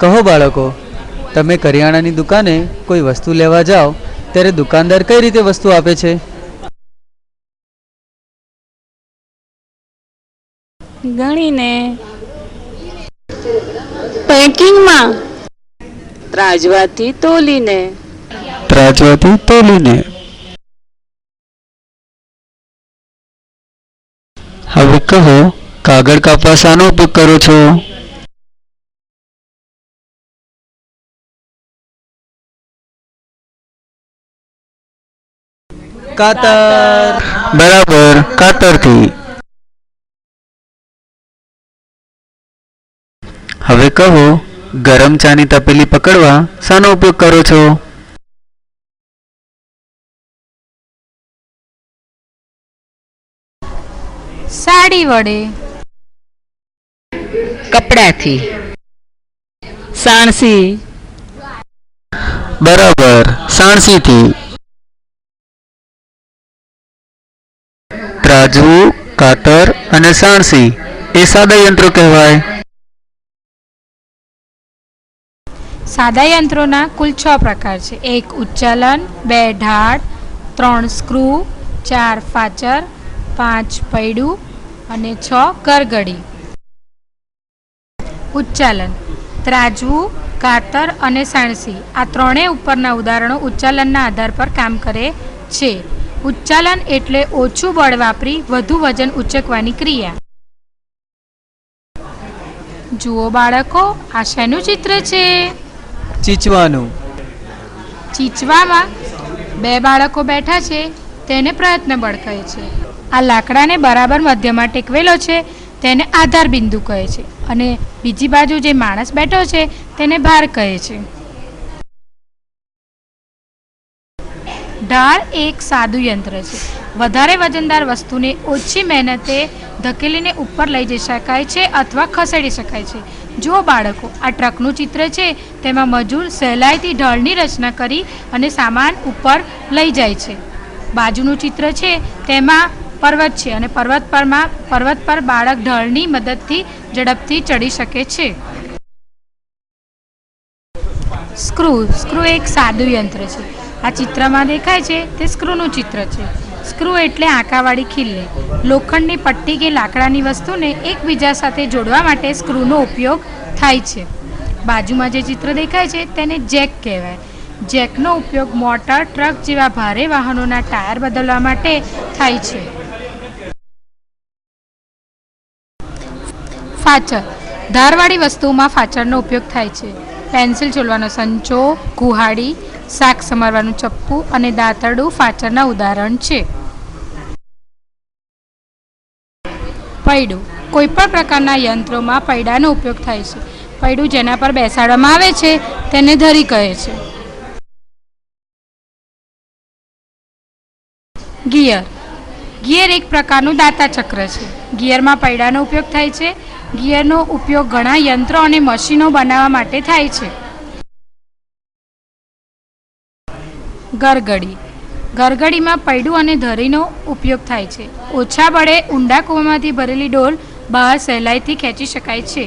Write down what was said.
કહો બાળકો, તમે કરિયાણાની દુકાને કોઈ વસ્તુ લેવા જાઓ ત્યારે દુકાનદાર કઈ રીતે વસ્તુ આપે છે? ગણીને, પેકિંગમાં, ત્રાજવાથી તોલીને, ત્રાજવાથી તોલીને. હવે કહો, કાગળ કાપવા શાનો ઉપયોગ કરો છો? કાતર. બરાબર, કાતરથી. હવે કહો, ગરમ ચાની તપેલી પકડવા શાનો ઉપયોગ કરો છો? સાડી વડે, કપડાથી, સાણસી. બરાબર, સાણસીથી. ત્રાજવું, કાતર અને સાણસી એ સાદા યંત્રો કહેવાય. સાદા યંત્રોના કુલ 6 પ્રકાર છે. 1 ઉચ્ચાલન, 2 ઢાળ, 3 સ્ક્રૂ, 4 ફાચર, 5 પૈડું અને 6 ગરગડી. ઉચ્ચાલન, ત્રાજવું, કાતર અને સાણસી આ ત્રણેય ઉપરના ઉદાહરણો ઉચ્ચાલનના આધાર પર કામ કરે છે. ઉચ્ચાલન એટલે ઓછું બળ વાપરી વધુ વજન ઉચકવાની ક્રિયા. જુઓ બાળકો, આ શેનું ચિત્ર છે? ચીચવાનું. ચીચવામાં 2 બાળકો બેઠા છે, તેને પ્રયત્ન બળ કહે છે. આ લાકડાને બરાબર મધ્યમાં ટેકવેલો છે તેને આધાર બિંદુ કહે છે અને બીજી બાજુ જે માણસ બેઠો છે તેને ભાર કહે છે. ઢાળ એક સાદું યંત્ર છે. વધારે વજનદાર વસ્તુને ઓછી મહેનતે ધકેલીને ઉપર લઈ જઈ શકાય છે અથવા ખસેડી શકાય છે. જો બાળકો, આ ટ્રકનું ચિત્ર છે, તેમાં મજૂર સહેલાઈથી ઢાળની રચના કરી અને સામાન ઉપર લઈ જાય છે. બાજુનું ચિત્ર છે, તેમાં પર્વત છે અને પર્વત પર બાળક ઢાળની મદદથી ઝડપથી ચડી શકે છે. સ્ક્રૂ એક સાદું યંત્ર છે. આ ચિત્રમાં દેખાય છે તે સ્ક્રૂનું ચિત્ર છે. સ્ક્રૂ એટલે આંકાવાળી ખીલ્લી. લોખંડની પટ્ટી કે લાકડાની વસ્તુને એકબીજા સાથે જોડવા માટે સ્ક્રૂનો ઉપયોગ થાય છે. બાજુમાં જે ચિત્ર દેખાય છે તેને જેક કહેવાય. જેકનો ઉપયોગ મોટર, ટ્રક જેવા ભારે વાહનોના ટાયર બદલવા માટે થાય છે. ફાચર, ધારવાળી વસ્તુઓમાં ફાચરનો ઉપયોગ થાય છે. પેન્સિલ છોલવાનો સંચો, કુહાડી, શાક સમારવાનું ચપ્પુ અને દાંતરડું ફાચરના ઉદાહરણ છે. પૈડું, કોઈપણ પ્રકારના યંત્રોમાં પૈડાનો ઉપયોગ થાય છે. પૈડું જેના પર બેસાડવામાં આવે છે તેને ધરી કહે છે. ગિયર એક પ્રકારનું દાતા ચક્ર છે. ગિયરમાં પૈડાનો ઉપયોગ થાય છે. ગિયરનો ઉપયોગ ઘણા યંત્રો અને મશીનો બનાવવા માટે થાય છે. ગરગડીમાં પૈડું અને ધરીનો ઉપયોગ થાય છે. ઓછા બળે ઊંડા કૂવામાંથી ભરેલી ડોલ બહાર સહેલાઈથી ખેંચી શકાય છે.